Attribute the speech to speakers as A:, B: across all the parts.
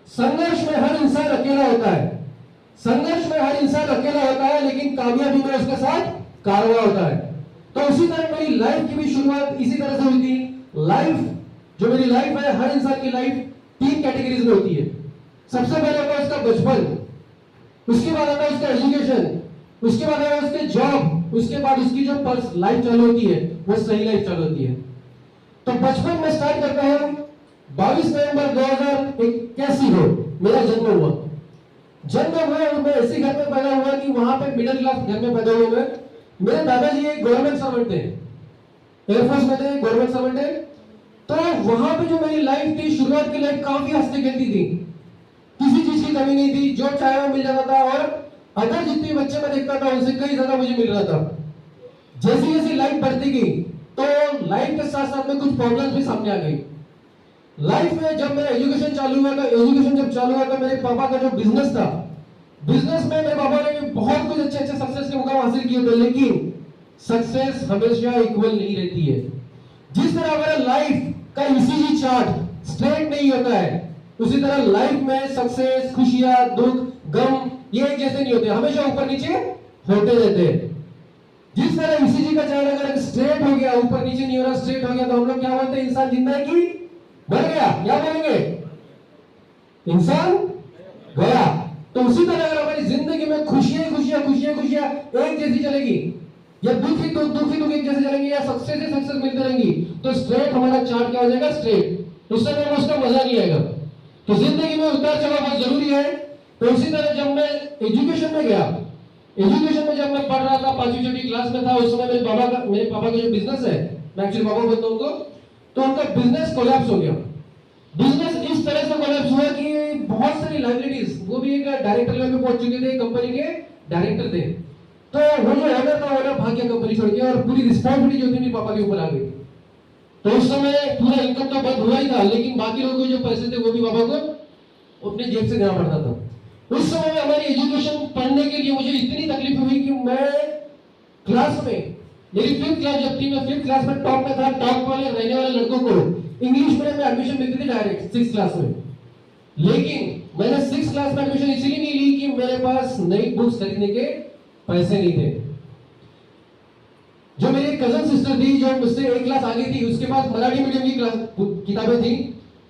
A: संघर्ष में हर इंसान अकेला होता है, संघर्ष में हर इंसान अकेला होता है, लेकिन कामयाबी में उसके साथ कारवां होता है। तो उसी तरह मेरी लाइफ की भी शुरुआत इसी तरह से हुई थी। लाइफ, जो मेरी लाइफ है, हर इंसान की लाइफ 3 कैटेगरीज में होती है। सबसे पहले होता है उसका बचपन, उसके बाद आता है उसका एजुकेशन, उसके बाद आता है उसके जॉब, उसके बाद उसकी जो लाइफ चालू होती है वो सही लाइफ चालू होती है। तो बचपन में स्टार्ट करता है 22 नवंबर 2081 को मेरा जन्म हुआ। जन्म हुआ और मैं ऐसे घर में पैदा हुआ कि वहां पे मिडिल क्लास घर में पैदा हुआ मैं। मेरे दादाजी एक गवर्नमेंट सर्वेंट थे, एयरफोर्स में थे, गवर्नमेंट सर्वेंट थे। तो वहां पे जो मेरी लाइफ थी, शुरुआत की लाइफ काफी हंसती खेलती थी, किसी चीज की कमी नहीं थी, जो चाहे वो मिल जाता था और अदर जितने बच्चे मैं देखता था उनसे कई ज्यादा मुझे मिल रहा था। जैसी जैसी लाइफ बढ़ती गई तो लाइफ के साथ साथ में कुछ प्रॉब्लम्स भी सामने आ गई। लाइफ में जब मेरा एजुकेशन चालू हुआ, एजुकेशन जब चालू हुआ तो मेरे पापा का जो बिजनेस था, बिजनेस में मेरे पापा ने भी बहुत कुछ अच्छे अच्छे सक्सेस के मुकाम हासिल किए थे, लेकिन सक्सेस हमेशा इक्वल नहीं रहती है। जिस तरह हमारा लाइफ का ईसीजी चार्ट स्ट्रेट नहीं होता है, उसी तरह लाइफ में सक्सेस, खुशियां, दुख, गम ये एक जैसे नहीं होते, हमेशा ऊपर नीचे होते रहते हैं। जिस तरह ईसीजी का चार्ट अगर स्ट्रेट हो गया, ऊपर नीचे नहीं हो रहा, स्ट्रेट हो गया, तो हम लोग क्या बोलते हैं? इंसान जिंदा है कि मर गया? क्या बोलेंगे? इंसान गया। तो उसी तरह अगर हमारी जिंदगी में खुशियां खुशियां खुशियां खुशियां एक जैसी चलेगी, या दुखी तो दुखी दुखी एक जैसे चलेंगी, या सक्सेस ही सक्सेस मिलती रहेंगी, तो स्ट्रेट हमारा चार्ट क्या हो जाएगा? स्ट्रेट। उस समय में उसका मजा नहीं आएगा। तो जिंदगी में उतार चढ़ाव बहुत जरूरी है। तो उसी तरह जब मैं एजुकेशन में गया, एजुकेशन में जब मैं पढ़ रहा था, 5वीं 6वीं क्लास में था, उस समय मेरे पापा का जो बिजनेस है, मैं एक्चुअली पापा बोलता हूं उनको, तो उनका बिजनेस कोलैप्स हो गया। बिजनेस इस तरह से कोलैप्स हुआ कि बहुत सारी लाइबिलिटीज, वो भी एक डायरेक्टर लेवल पे पहुंच चुके थे, कंपनी के डायरेक्टर थे। तो वो जो ओनर था, ओनर भाग गया कंपनी छोड़ के, और पूरी रिस्पांसिबिलिटी जो थी मेरे पापा के ऊपर आ गई। तो उस समय पूरा इनकम तो बंद हुआ ही था, लेकिन बाकी लोगों के जो पैसे थे वो भी पापा को अपने जेब से देना पड़ता था। उस समय में हमारी एजुकेशन पढ़ने के लिए मुझे इतनी तकलीफ हुई कि मैं क्लास में, मेरी 5th क्लास जब थी, मैं 5th क्लास में टॉप में था। टॉप वाले रहने वाले लड़कों को इंग्लिश मीडियम में एडमिशन मिलती थी डायरेक्ट 6th क्लास में, लेकिन मैंने 6th क्लास में एडमिशन इसलिए नहीं ली कि मेरे पास नई बुक्स खरीदने के पैसे नहीं थे। जो मेरी कजन सिस्टर थी, जो मुझसे 1 क्लास आगे थी, उसके पास मराठी मीडियम की क्लास किताबें थी,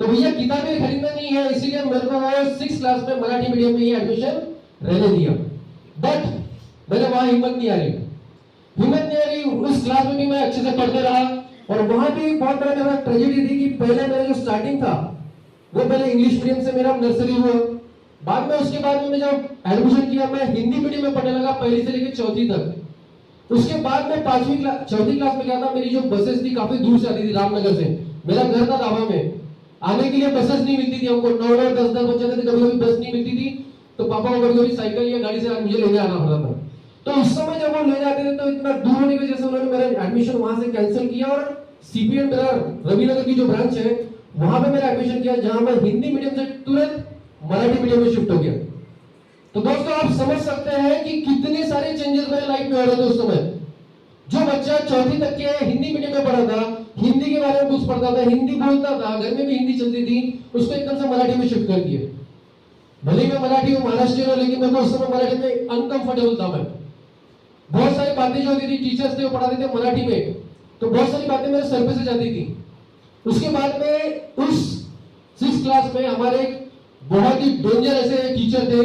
A: तो भैया किताबें खरीदना नहीं है, इसीलिए मेरे को 6th क्लास में मराठी मीडियम में ही एडमिशन रहने दिया। बट मेरे वहां हिम्मत नहीं आ रही। उस क्लास में भी मैं अच्छे से पढ़ते रहा, और वहां भी बहुत बड़ा मेरा ट्रेजेडी थी कि पहले मेरा जो स्टार्टिंग था वो पहले इंग्लिश मीडियम से मेरा नर्सरी हुआ, बाद में उसके बाद में जब एडमिशन किया मैं हिंदी मीडियम में पढ़ने लगा, पहली से लेकर 4th तक। उसके बाद में 4th क्लास में क्या था, मेरी जो बसेस थी काफी दूर से आती थी, रामनगर से। मेरा घर था दावा में, आने के लिए बसेस नहीं मिलती थी हमको, 9 10 बच्चे थे, कभी कभी बस नहीं मिलती थी, तो पापा को कभी कभी साइकिल या गाड़ी से मुझे लेने आना पड़ता था। तो उस समय जब वो ले जाते थे तो इतना दूर होने की वजह से उन्होंने मेरा एडमिशन वहां से कैंसिल किया, और सीपीएन मेरा रविनगर की जो ब्रांच है वहां पे मेरा एडमिशन किया, जहां मैं हिंदी मीडियम से तुरंत मराठी मीडियम में शिफ्ट हो गया। तो दोस्तों आप समझ सकते हैं कि कितने सारे चेंजेस मेरे लाइफ में हो रहे थे उस समय। जो बच्चा 4th तक के हिंदी मीडियम में पढ़ा था, हिंदी के बारे में बुक्स पढ़ता था, हिंदी बोलता था, घर में भी हिंदी चलती थी, उसको एकदम से मराठी में शिफ्ट कर दिया। भले मैं मराठी हूँ, महाराष्ट्र हूँ, लेकिन मेरे को उस समय मराठी में अनकंफर्टेबल था। मैं बहुत सारी बातें जो होती थी, टीचर्स थे वो पढ़ाते थे मराठी में, तो बहुत सारी बातें मेरे सर पे से जाती थी। उसके बाद में उस 6th क्लास में हमारे बहुत ही डेंजर ऐसे टीचर थे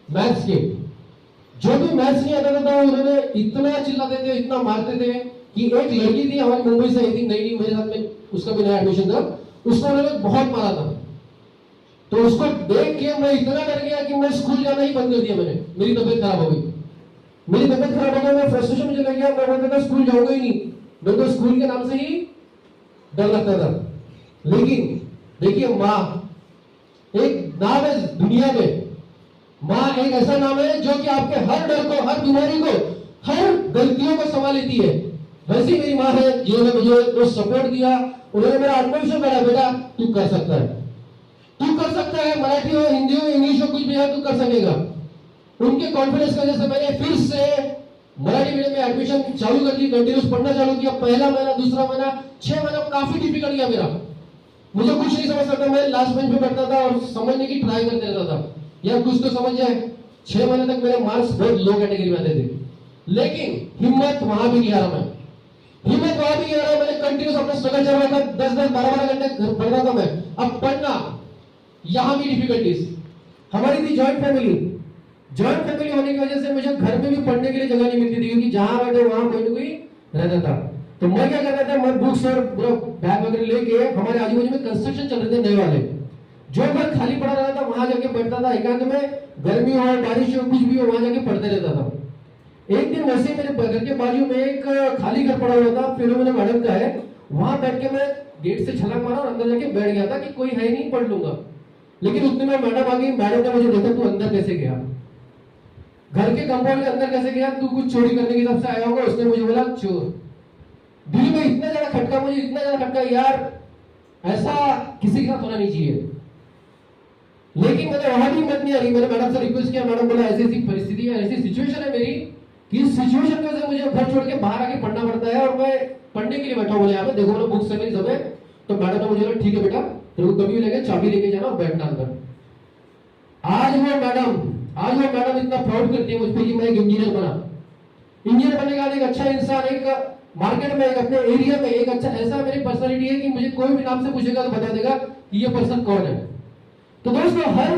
A: मैथ्स के, जो भी मैथ्स नहीं आता था उन्होंने इतना चिल्लाते थे, इतना मारते थे कि एक लड़की थी हमारी मुंबई से आई थी, नई मेरे साथ में, उसका भी नया एडमिशन था, उसको उन्होंने बहुत मारा था। तो उसको देख के मैं इतना डर गया कि मैं स्कूल जाना ही बंद कर दिया मैंने। मेरी तबीयत खराब हो गई, मैं फ्रस्ट्रेशन में चला गया, मैं बोलता था स्कूल जाऊंगा ही नहीं, मेरे को स्कूल के नाम से ही डर लगता था। लेकिन देखिए, माँ एक नाम है दुनिया में, माँ एक ऐसा नाम है जो कि आपके हर डर को, हर बीमारी को, हर गलतियों को संभाल लेती है। वैसी मेरी माँ है जिन्होंने मुझे तो सपोर्ट दिया, उन्होंने मेरा आत्मविश्वास बढ़ाया, बेटा तू कर सकता है, तू कर सकता है, मराठी हो, हिंदी हो, इंग्लिश हो, कुछ भी है तू कर सकेगा। उनके कॉन्फिडेंस की वजह से मैंने फिर से मराठी मीडियम में एडमिशन चालू कर दी, कंटिन्यूस पढ़ना चालू किया। पहला महीना, दूसरा महीना, 6 महीना काफी डिफिकल्ट गया मेरा, मुझे कुछ नहीं समझ सकता, मैं लास्ट बेंच पे बैठता था और समझने की ट्राई करते रहता था यार कुछ तो समझ जाए। 6 महीने तक मेरे मार्क्स बहुत लो कैटेगरी में आते थे, लेकिन हिम्मत वहां भी नहीं आ रहा, मैं हिम्मत वहां भी नहीं आ रहा। मैंने कंटिन्यूस अपना स्ट्रगल चल रहा था, 10-10 12-12 घंटे पढ़ रहा था मैं। अब पढ़ना, यहां भी डिफिकल्टीज। हमारी थी जॉइंट फैमिली, जॉइंट फैमिली होने की वजह से मुझे घर में भी पढ़ने के लिए जगह नहीं मिलती थी, क्योंकि जहां बैठे वहां कोई ना कोई रहता था। तो मैं क्या करता था, मैं बुक्स और बैग वगैरह लेके, हमारे आजू बाजू में कंस्ट्रक्शन चल रहे थे नए वाले, जो घर खाली पड़ा रहता था वहां जाके बैठता था एकांत में, गर्मी हो बारिश हो कुछ भी हो वहां जाके पढ़ते रहता था। एक दिन वैसे ही मेरे घर के बाजू में एक खाली घर पड़ा हुआ था, फिर मैडम का है, वहां बैठ के मैं गेट से छलांग मारा और अंदर जाके बैठ गया था कि कोई है नहीं, पढ़ लूंगा। लेकिन उतने में मैडम आ गई, मैडम ने मुझे देखा, तू अंदर कैसे गया, घर के कंपाउंड के अंदर कैसे गया, तू कुछ चोरी करने की हिसाब से आया होगा। उसने मुझे बोला चोर। दिल में इतना ज्यादा खटका, मुझे इतना ज्यादा खटका, यार ऐसा किसी के साथ होना नहीं चाहिए। लेकिन मैंने वहां भी हिम्मत नहीं आ रही, मैंने मैडम से रिक्वेस्ट किया, मैडम बोला ऐसी ऐसी परिस्थिति है, ऐसी सिचुएशन है मेरी कि इस सिचुएशन में से मुझे घर छोड़ के बाहर आके पढ़ना पड़ता है और मैं पढ़ने के लिए बैठा हूं यहाँ पे, देखो बोला बुक्स है मेरी सब है। तो मैडम ने मुझे बोला ठीक है बेटा, तेरे को कभी भी लगे चाबी लेके जाना और बैठना अंदर। आज वो मैडम इतना प्राउड करती है मुझ पर कि मैं एक इंजीनियर बना। इंजीनियर बनने के बाद एक अच्छा इंसान, एक मार्केट में, एक अपने एरिया में एक अच्छा ऐसा मेरी पर्सनालिटी है कि मुझे कोई भी नाम से पूछेगा तो बता देगा कि ये पर्सन कौन है। तो दोस्तों हर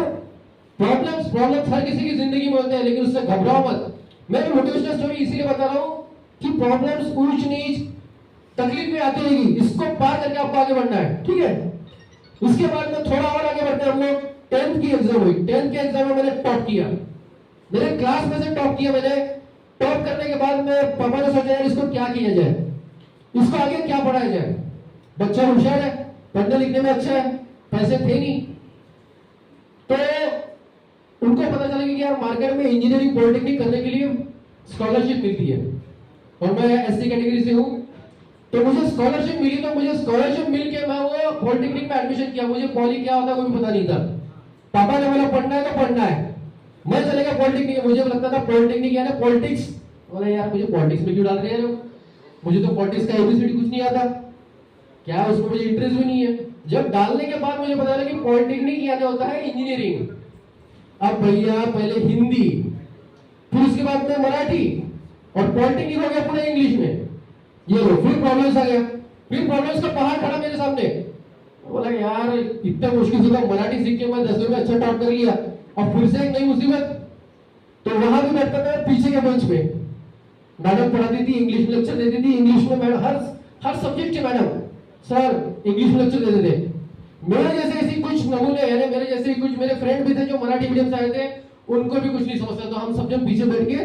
A: प्रॉब्लम्स हर किसी की जिंदगी में होते हैं, लेकिन उससे घबराओ मत। मैं मोटिवेशनल स्टोरी इसीलिए बता रहा हूं कि प्रॉब्लम्स, ऊंच नीच, तकलीफें आती रहेगी, इसको पार करके आपको आगे बढ़ना है, ठीक है। उसके बाद में थोड़ा और आगे बढ़ते हैं हम लोग। 10th की एग्जाम हुई, 10th के एग्जाम में मैंने टॉप किया, मेरे क्लास में से टॉप किया मैंने। टॉप करने के बाद में पापा ने सोचा यार इसको क्या किया जाए, इसको आगे क्या पढ़ाया जाए। बच्चा होशियार है, पढ़ने लिखने में अच्छा है, पैसे थे नहीं, तो उनको पता चला कि यार मार्केट में इंजीनियरिंग पॉलिटेक्निक करने के लिए स्कॉलरशिप मिलती है, और मैं एससी कैटेगरी से हूं, तो मुझे स्कॉलरशिप मिली। तो मुझे स्कॉलरशिप मिल के मैं वो पॉलिटेक्निक में एडमिशन किया। मुझे पॉली क्या होता है कोई पता नहीं था। पापा ने बोला पढ़ना है तो पढ़ना है, मैं चलेगा पॉलिटेक्निक। मुझे लगता था पॉलिटेक्निक यानी पॉलिटिक्स, बोला यार मुझे पॉलिटिक्स में क्यों डाल रहे हैं लोग, मुझे तो पॉलिटिक्स का एबीसीडी कुछ नहीं आता, क्या उसमें मुझे इंटरेस्ट भी नहीं है। जब डालने के बाद मुझे पता लगा कि पॉलिटेक्निक यानी होता है इंजीनियरिंग। अब भैया पहले हिंदी, फिर उसके बाद में मराठी, और पॉलिटेक्निक हो गया पूरे इंग्लिश में। ये लो फिर प्रॉब्लम्स आ गया, फिर प्रॉब्लम्स का पहाड़ खड़ा मेरे सामने। बोला यार इतने मुश्किल से मराठी सीख के मैं 10वीं में अच्छा टॉप कर लिया, और फिर से एक नई मुसीबत। तो वहां भी बैठता था पीछे के बेंच पे, मैडम पढ़ाती थी, इंग्लिश लेक्चर देती थी, इंग्लिश में मैडम हर सब्जेक्ट के मैडम सर इंग्लिश लेक्चर देते थे। मेरे जैसे ऐसी कुछ नमूने यानी मेरे जैसे कुछ मेरे फ्रेंड भी थे जो मराठी मीडियम से आए थे, उनको भी कुछ नहीं समझता। तो हम सब जब पीछे बैठ के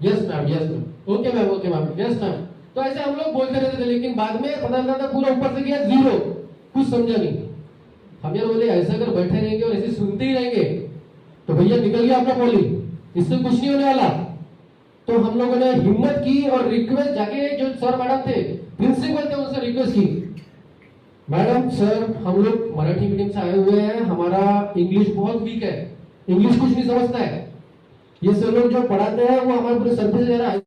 A: yes ma'am, okay ma'am, yes ma'am, तो ऐसे हम लोग बोलते रहते थे। लेकिन बाद में पता चलता था पूरा ऊपर से गया 0, कुछ समझा नहीं। हम यार बोले ऐसा अगर बैठे रहेंगे और ऐसे सुनते ही रहेंगे तो भैया निकल गया अपना पॉली, इससे कुछ नहीं होने वाला। तो हम लोगों ने हिम्मत की और रिक्वेस्ट जाके जो सर मैडम थे, प्रिंसिपल थे, उनसे रिक्वेस्ट की, मैडम सर हम लोग मराठी मीडियम से आए हुए हैं, हमारा इंग्लिश बहुत वीक है, इंग्लिश कुछ नहीं समझता है, ये सर लोग जो पढ़ाते हैं वो हमारे पूरे सर पे जा रहा है।